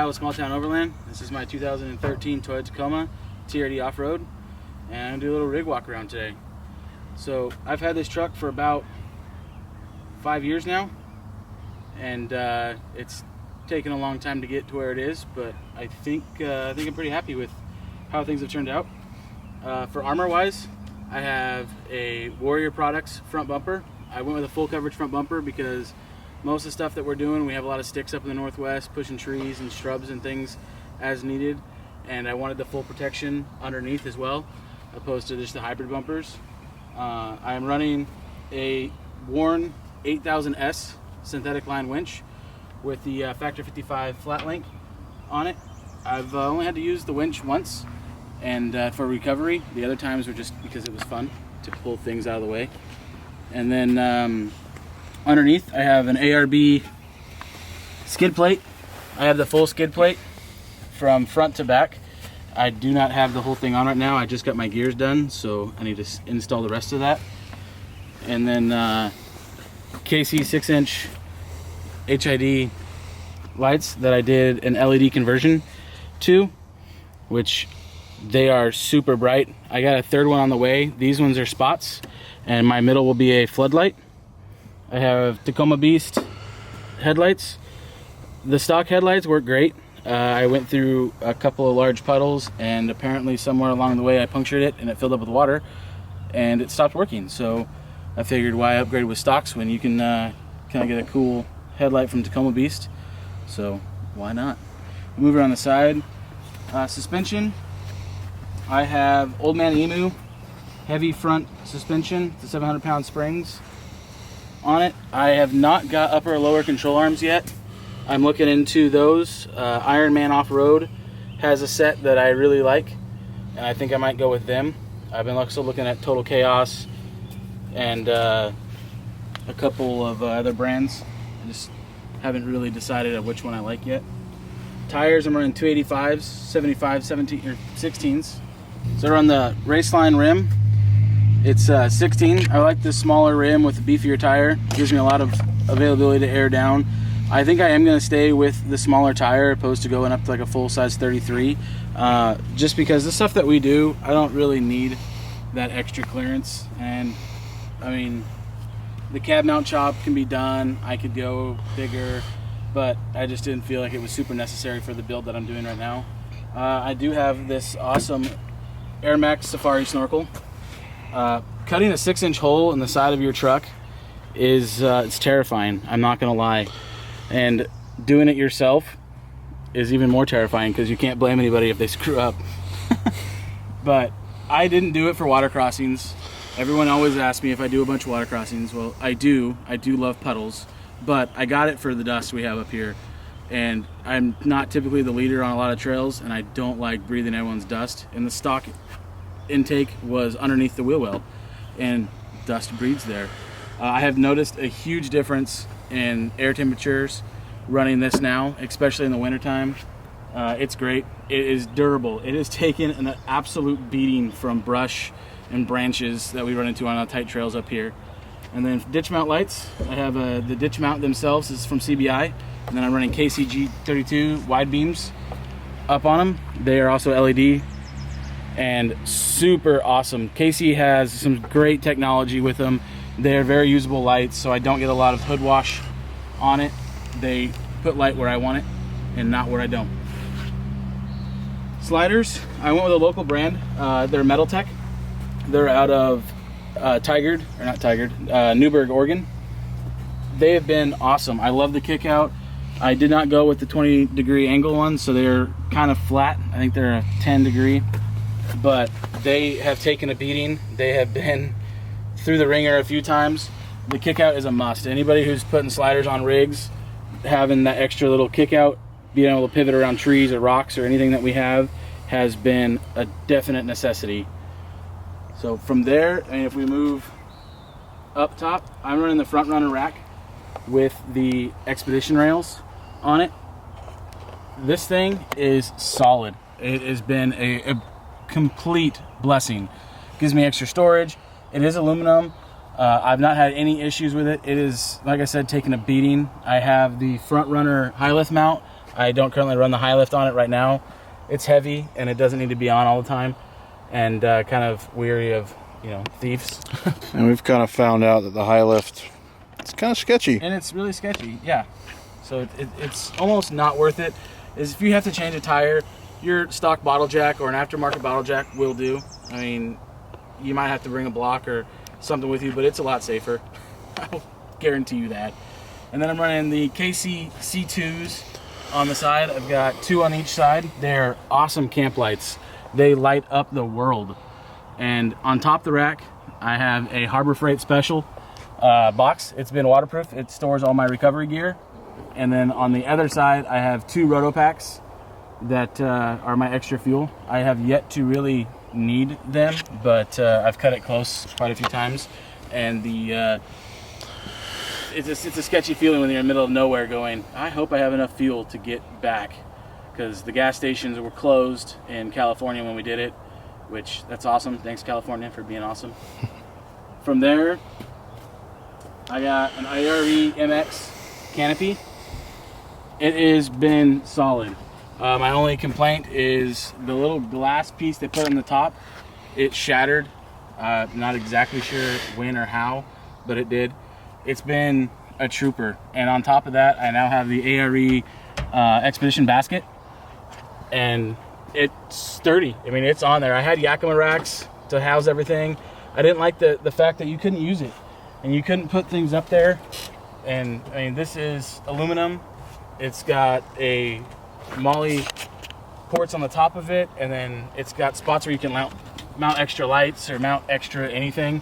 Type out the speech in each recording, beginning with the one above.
Kyle with Small Town Overland. This is my 2013 Toyota Tacoma TRD off-road, and I'm gonna do a little rig walk around today. So I've had this truck for about 5 years now, and it's taken a long time to get to where it is, but I think I'm pretty happy with how things have turned out. For armor wise, I have a Warrior Products front bumper. I went with a full coverage front bumper because most of the stuff that we're doing, we have a lot of sticks up in the northwest, pushing trees and shrubs and things as needed, and I wanted the full protection underneath as well, opposed to just the hybrid bumpers. I am running a Warn 8000S synthetic line winch with the Factor 55 flat link on it. I've only had to use the winch once, and for recovery. The other times were just because it was fun to pull things out of the way. And then underneath I have an ARB skid plate. I have the full skid plate from front to back. I do not have the whole thing on right now. I just got my gears done, so I need to install the rest of that. And then KC 6-inch HID lights that I did an LED conversion to, which they are super bright. I got a third one on the way. These ones are spots, and my middle will be a floodlight. I have Tacoma Beast headlights. The stock headlights work great. I went through a couple of large puddles, and apparently somewhere along the way I punctured it and it filled up with water and it stopped working. So I figured, why upgrade with stocks when you can kind of get a cool headlight from Tacoma Beast? So why not? Move around the side. Suspension, I have Old Man Emu heavy front suspension, the 700-pound springs on it. I have not got upper or lower control arms yet. I'm looking into those. Iron Man Off-Road has a set that I really like, and I think I might go with them. I've been also looking at Total Chaos and a couple of other brands. I just haven't really decided on which one I like yet. Tires, I'm running 285s, 75, 17, or 16s. So I run the Raceline rim. It's 16. I like this smaller rim with a beefier tire. It gives me a lot of availability to air down. I think I am going to stay with the smaller tire opposed to going up to like a full size 33. Just because the stuff that we do, I don't really need that extra clearance. And I mean, the cab mount chop can be done. I could go bigger, but I just didn't feel like it was super necessary for the build that I'm doing right now. I do have this awesome Air Max Safari snorkel. Cutting a 6-inch hole in the side of your truck is it's terrifying, I'm not gonna lie, and doing it yourself is even more terrifying because you can't blame anybody if they screw up. But I didn't do it for water crossings. Everyone always asks me if I do a bunch of water crossings. Well, I do love puddles, but I got it for the dust we have up here, and I'm not typically the leader on a lot of trails, and I don't like breathing everyone's dust, and the stock intake was underneath the wheel well, and dust breathes there. I have noticed a huge difference in air temperatures running this now, especially in the wintertime. It's great. It is durable. It has taken an absolute beating from brush and branches that we run into on our tight trails up here. And then ditch mount lights, I have the ditch mount themselves is from CBI, and then I'm running KCG 32 wide beams up on them. They are also LED and super awesome. KC has some great technology with them. They're very usable lights, so I don't get a lot of hood wash on it. They put light where I want it and not where I don't. Sliders, I went with a local brand. They're Metal Tech. They're out of Newberg, Oregon. They have been awesome. I love the kick out. I did not go with the 20-degree angle ones, so they're kind of flat. I think they're a 10-degree, but they have taken a beating. They have been through the ringer a few times. The kick out is a must. Anybody who's putting sliders on rigs, having that extra little kick out, being able to pivot around trees or rocks or anything that we have, has been a definite necessity. So from there, and if we move up top, I'm running the front runner rack with the Expedition rails on it. This thing is solid. It has been a complete blessing. Gives me extra storage. It is aluminum. I've not had any issues with it. It is, like I said, taking a beating. I have the front runner high lift mount I don't currently run the high lift on it right now. It's heavy and it doesn't need to be on all the time, and kind of weary of, thieves. And we've kind of found out that the high lift, it's kind of sketchy. And it's really sketchy, yeah. So it's almost not worth it. Is if you have to change a tire, your stock bottle jack or an aftermarket bottle jack will do. I mean, you might have to bring a block or something with you, but it's a lot safer. I'll guarantee you that. And then I'm running the KC C2s on the side. I've got 2 on each side. They're awesome camp lights. They light up the world. And on top of the rack, I have a Harbor Freight Special box. It's been waterproof. It stores all my recovery gear. And then on the other side, I have 2 roto packs that are my extra fuel. I have yet to really need them, but I've cut it close quite a few times. And it's a sketchy feeling when you're in the middle of nowhere going, I hope I have enough fuel to get back, because the gas stations were closed in California when we did it, which that's awesome. Thanks, California, for being awesome. From there, I got an IRE MX canopy. It has been solid. My only complaint is the little glass piece they put on the top. It shattered. Not exactly sure when or how, but it did. It's been a trooper. And on top of that, I now have the ARE Expedition basket, and it's sturdy. I mean, it's on there. I had Yakima racks to house everything. I didn't like the fact that you couldn't use it and you couldn't put things up there. And I mean, this is aluminum. It's got a Molly ports on the top of it, and then it's got spots where you can mount extra lights or mount extra anything,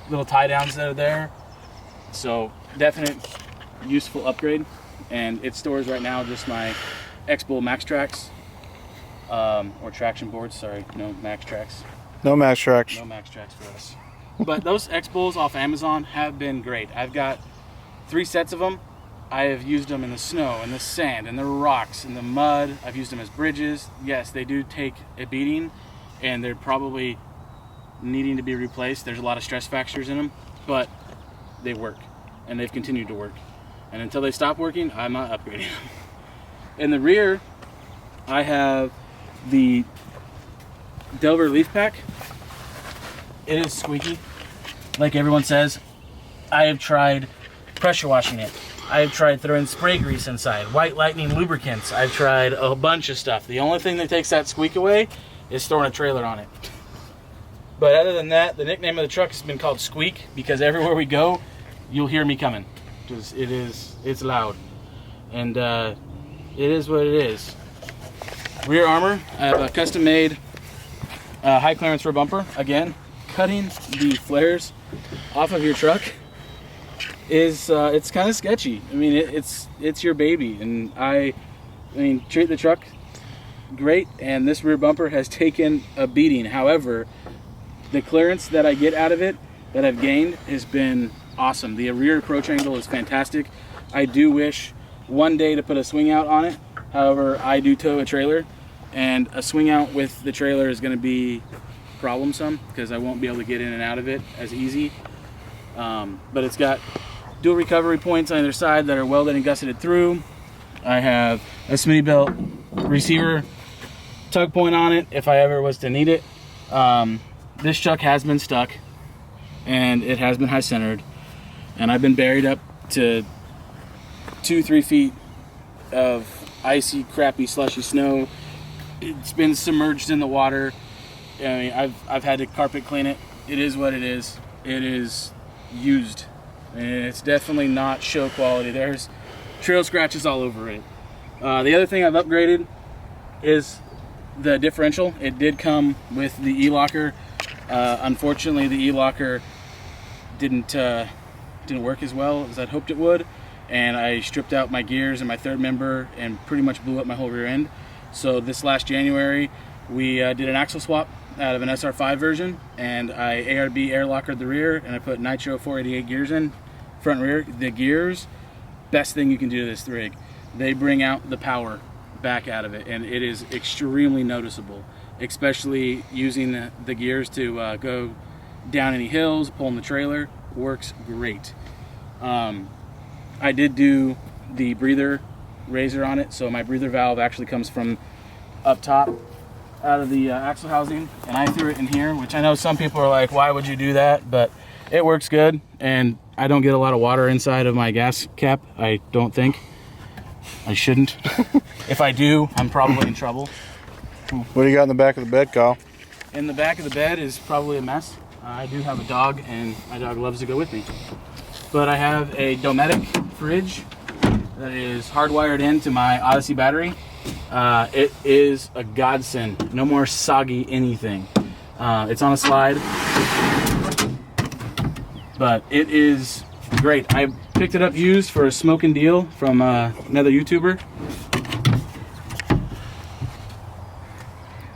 little tie downs that are there. So definite useful upgrade. And it stores right now just my X-Bull Max Tracks, or traction boards. Sorry, no Max Tracks. No Max Tracks. No Max Tracks for us. But those X-Bulls off Amazon have been great. I've got 3 sets of them. I have used them in the snow, in the sand, in the rocks, in the mud. I've used them as bridges. Yes, they do take a beating, and they're probably needing to be replaced. There's a lot of stress fractures in them, but they work, and they've continued to work. And until they stop working, I'm not upgrading them. In the rear, I have the Delver leaf pack. It is squeaky, like everyone says. I have tried pressure washing it. I've tried throwing spray grease inside, white lightning lubricants. I've tried a bunch of stuff. The only thing that takes that squeak away is throwing a trailer on it. But other than that, the nickname of the truck has been called Squeak, because everywhere we go, you'll hear me coming. Because it's loud. And it is what it is. Rear armor, I have a custom made high clearance rear bumper. Again, cutting the flares off of your truck is it's kind of sketchy. I mean, it's your baby, and I mean, treat the truck great, and this rear bumper has taken a beating. However, the clearance that I get out of it, that I've gained, has been awesome. The rear approach angle is fantastic. I do wish one day to put a swing out on it. However, I do tow a trailer, and a swing out with the trailer is going to be problemsome because I won't be able to get in and out of it as easy. But it's got dual recovery points on either side that are welded and gusseted through. I have a Smittybilt receiver tug point on it if I ever was to need it. This truck has been stuck, and it has been high centered, and I've been buried up to 2-3 feet of icy, crappy, slushy snow. It's been submerged in the water. I mean, I've had to carpet clean it. It is what it is. It is used, and it's definitely not show quality. There's trail scratches all over it. The other thing I've upgraded is the differential. It did come with the e-locker. Unfortunately, the e-locker didn't work as well as I'd hoped it would, and I stripped out my gears and my third member and pretty much blew up my whole rear end. So this last January, we did an axle swap out of an SR5 version, and I ARB air lockered the rear, and I put Nitro 488 gears in, front and rear. The gears, best thing you can do to this rig. They bring out the power back out of it, and it is extremely noticeable, especially using the gears to go down any hills, pulling the trailer. Works great. I did do the breather razor on it, so my breather valve actually comes from up top out of the axle housing, and I threw it in here, which I know some people are like, why would you do that? But it works good, and I don't get a lot of water inside of my gas cap. I don't think. I shouldn't. If I do, I'm probably in trouble. What do you got in the back of the bed, Kyle? In the back of the bed is probably a mess. I do have a dog, and my dog loves to go with me. But I have a Dometic fridge that is hardwired into my Odyssey battery. It is a godsend. No more soggy anything. It's on a slide, but it is great. I picked it up used for a smoking deal from another YouTuber.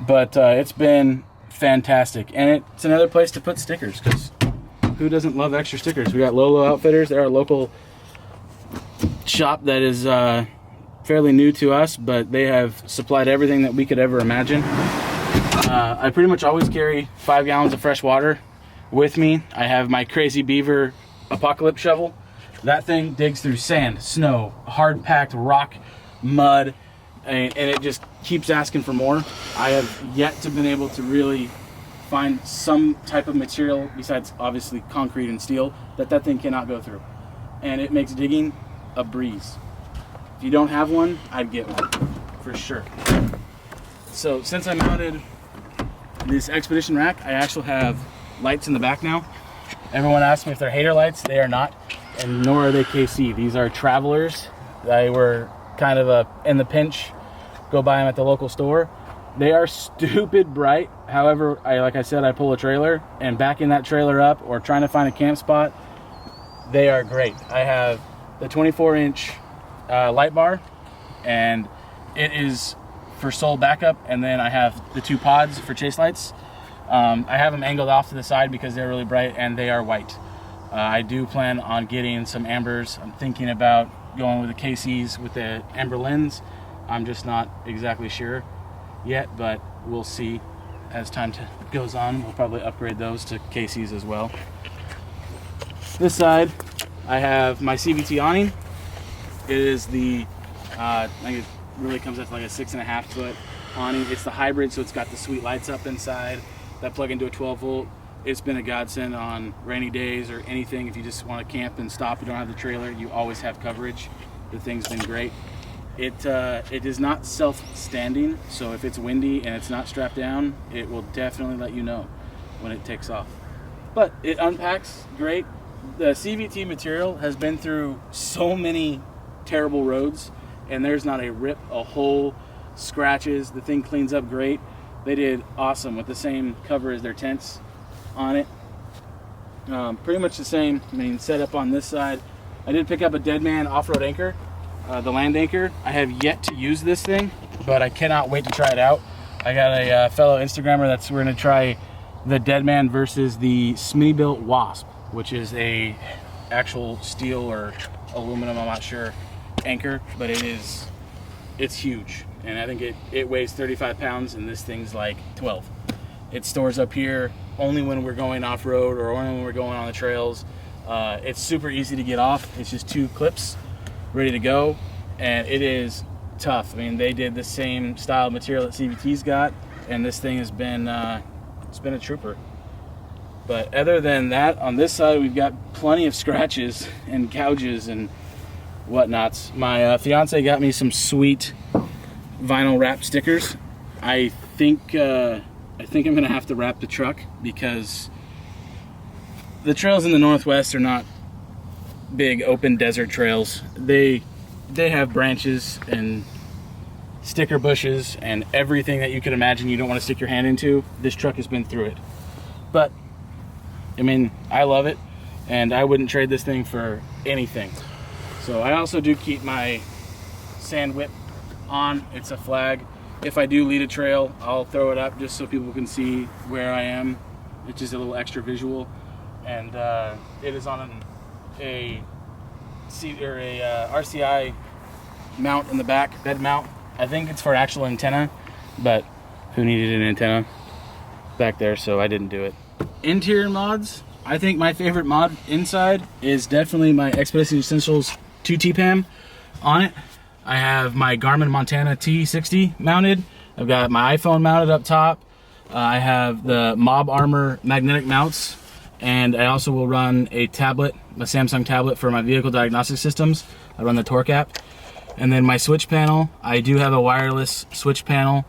But it's been fantastic, and it's another place to put stickers, because who doesn't love extra stickers? We got Lolo Outfitters. They're our local shop that is fairly new to us, but they have supplied everything that we could ever imagine. I pretty much always carry 5 gallons of fresh water with me. I have my Crazy Beaver Apocalypse shovel. That thing digs through sand, snow, hard packed rock, mud, and it just keeps asking for more. I have yet to been able to really find some type of material besides obviously concrete and steel that thing cannot go through, and it makes digging a breeze. If you don't have one, I'd get one for sure. So since I mounted this Expedition rack, I actually have lights in the back now. Everyone asks me if they're hater lights. They are not, and nor are they KC. These are Travelers. They were kind of in the pinch, go buy them at the local store. They are stupid bright. However, like I said, I pull a trailer, and backing that trailer up or trying to find a camp spot, they are great. I have the 24-inch light bar, and it is for sole backup, and then I have the 2 pods for chase lights. I have them angled off to the side because they're really bright, and they are white. I do plan on getting some ambers. I'm thinking about going with the KCs with the amber lens. I'm just not exactly sure yet, but we'll see as time goes on. We'll probably upgrade those to KCs as well. This side, I have my CVT awning. It is the, I think it really comes up to like a 6.5 foot awning. It's the hybrid, so it's got the sweet lights up inside that plug into a 12 volt. It's been a godsend on rainy days or anything. If you just want to camp and stop, you don't have the trailer, you always have coverage. The thing's been great. It is not self-standing, so if it's windy and it's not strapped down, it will definitely let you know when it takes off. But it unpacks great. The CVT material has been through so many terrible roads, and there's not a rip, a hole, scratches. The thing cleans up great. They did awesome with the same cover as their tents on it. Pretty much the same setup on this side. I did pick up a Deadman off-road anchor, the land anchor. I have yet to use this thing, but I cannot wait to try it out. I got a fellow Instagrammer we're gonna try the Deadman versus the Smittybilt Wasp, which is a actual steel or aluminum, I'm not sure, anchor, but it's huge, and I think it weighs 35 pounds, and this thing's like 12. It stores up here only when we're going off-road or only when we're going on the trails. It's super easy to get off. It's just 2 clips ready to go, and it is tough. I mean, they did the same style material that CVT's got, and this thing has been it's been a trooper. But other than that, on this side we've got plenty of scratches and gouges and whatnots. My fiance got me some sweet vinyl wrap stickers. I think I'm gonna have to wrap the truck because the trails in the Northwest are not big open desert trails. They have branches and sticker bushes and everything that you could imagine you don't want to stick your hand into. This truck has been through it. But I mean, I love it, and I wouldn't trade this thing for anything. So I also do keep my sand whip on. It's a flag. If I do lead a trail, I'll throw it up just so people can see where I am. It's just a little extra visual. And it is on a RCI mount in the back, bed mount. I think it's for actual antenna, but who needed an antenna back there, so I didn't do it. Interior mods, I think my favorite mod inside is definitely my Expedition Essentials 2 TPAM on it. I have my Garmin Montana T60 mounted. I've got my iPhone mounted up top. I have the Mob Armor magnetic mounts, and I also will run a tablet, a Samsung tablet for my vehicle diagnostic systems. I run the Torque app. And then my switch panel, I do have a wireless switch panel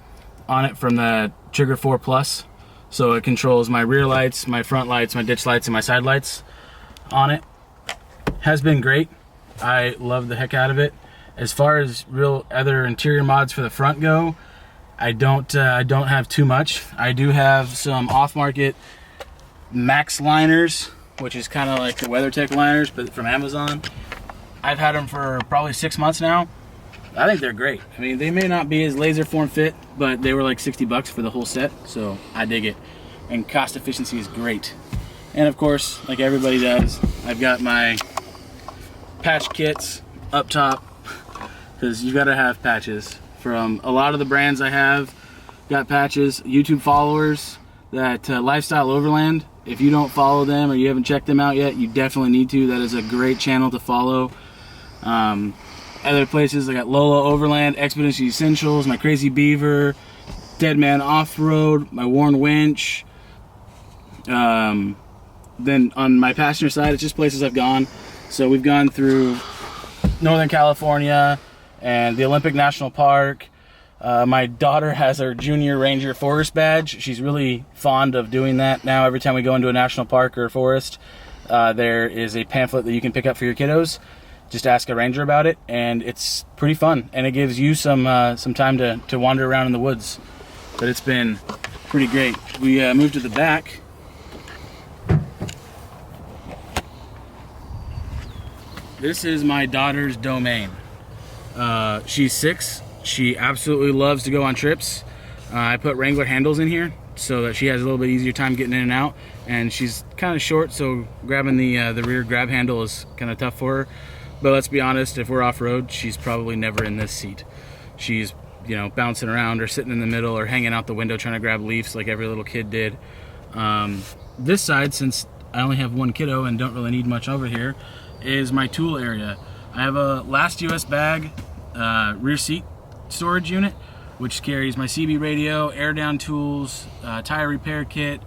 on it from the Trigger 4 Plus. So it controls my rear lights, my front lights, my ditch lights, and my side lights on it. Has been great. I love the heck out of it. As far as real other interior mods for the front go, I don't have too much. I do have some off-market Max liners, which is kind of like the WeatherTech liners, but from Amazon. I've had them for probably 6 months now. I think they're great. I mean, they may not be as laser form fit, but they were like 60 bucks for the whole set, so I dig it. And cost efficiency is great. And of course, like everybody does, I've got my patch kits up top, because you gotta have patches. From a lot of the brands I have, got patches. YouTube followers, that Lifestyle Overland, if you don't follow them or you haven't checked them out yet, you definitely need to. That is a great channel to follow. Other places, I got Lola Overland, Expedition Essentials, my Crazy Beaver, Dead Man Off-Road, my Worn Winch. Then on my passenger side, it's just places I've gone. So we've gone through Northern California and the Olympic National Park. My daughter has her Junior Ranger Forest badge. She's really fond of doing that now. Every time we go into a national park or forest, there is a pamphlet that you can pick up for your kiddos. Just ask a ranger about it, and it's pretty fun. And it gives you some time to wander around in the woods. But it's been pretty great. We moved to the back. This is my daughter's domain. She's 6. She absolutely loves to go on trips. I put Wrangler handles in here so that she has a little bit easier time getting in and out. And she's kind of short, so grabbing the rear grab handle is kind of tough for her. But let's be honest, if we're off-road, she's probably never in this seat. She's, you know, bouncing around or sitting in the middle or hanging out the window trying to grab leaves like every little kid did. This side, since I only have one kiddo and don't really need much over here, is my tool area. I have a last US bag rear seat storage unit, which carries my CB radio, air down tools, tire repair kit.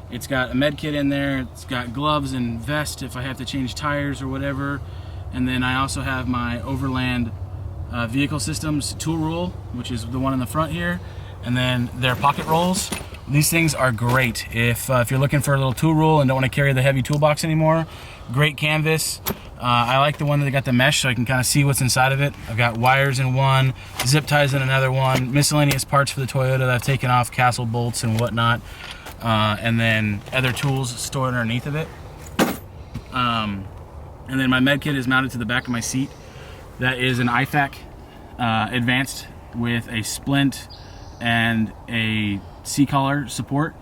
It's got a med kit in there. It's got gloves and vest if I have to change tires or whatever. And then I also have my Overland Vehicle Systems tool roll, which is the one in the front here. And then their pocket rolls. These things are great if you're looking for a little tool roll and don't want to carry the heavy toolbox anymore. Great canvas. I like the one that got the mesh so I can kind of see what's inside of it. I've got wires in one, zip ties in another one, miscellaneous parts for the Toyota that I've taken off, castle bolts and whatnot, and then other tools stored underneath of it. And then my med kit is mounted to the back of my seat. That is an IFAC Advanced with a splint and a C-collar support.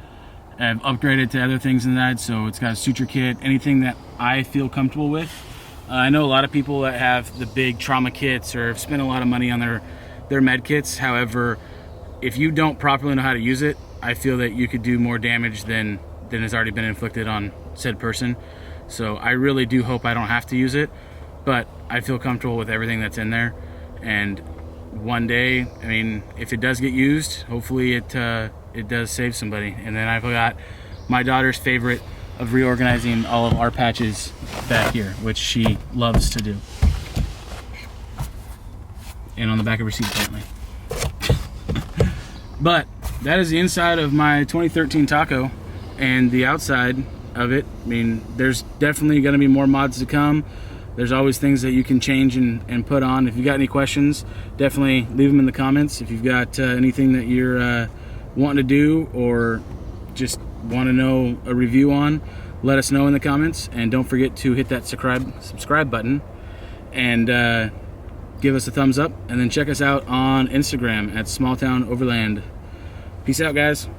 I've upgraded to other things in that, so it's got a suture kit, anything that I feel comfortable with. I know a lot of people that have the big trauma kits or have spent a lot of money on their med kits. However, if you don't properly know how to use it, I feel that you could do more damage than has already been inflicted on said person. So I really do hope I don't have to use it, but I feel comfortable with everything that's in there. And one day, I mean, if it does get used, hopefully it does save somebody. And then I've got my daughter's favorite of reorganizing all of our patches back here, which she loves to do. And on the back of her seat, apparently. But that is the inside of my 2013 Taco, and the outside of it. I mean, there's definitely going to be more mods to come. There's always things that you can change and put on. If you've got any questions, definitely leave them in the comments. If you've got anything that you're wanting to do or just want to know a review on, let us know in the comments. And don't forget to hit that subscribe button and give us a thumbs up. And then check us out on Instagram at Small Town Overland. Peace out, guys.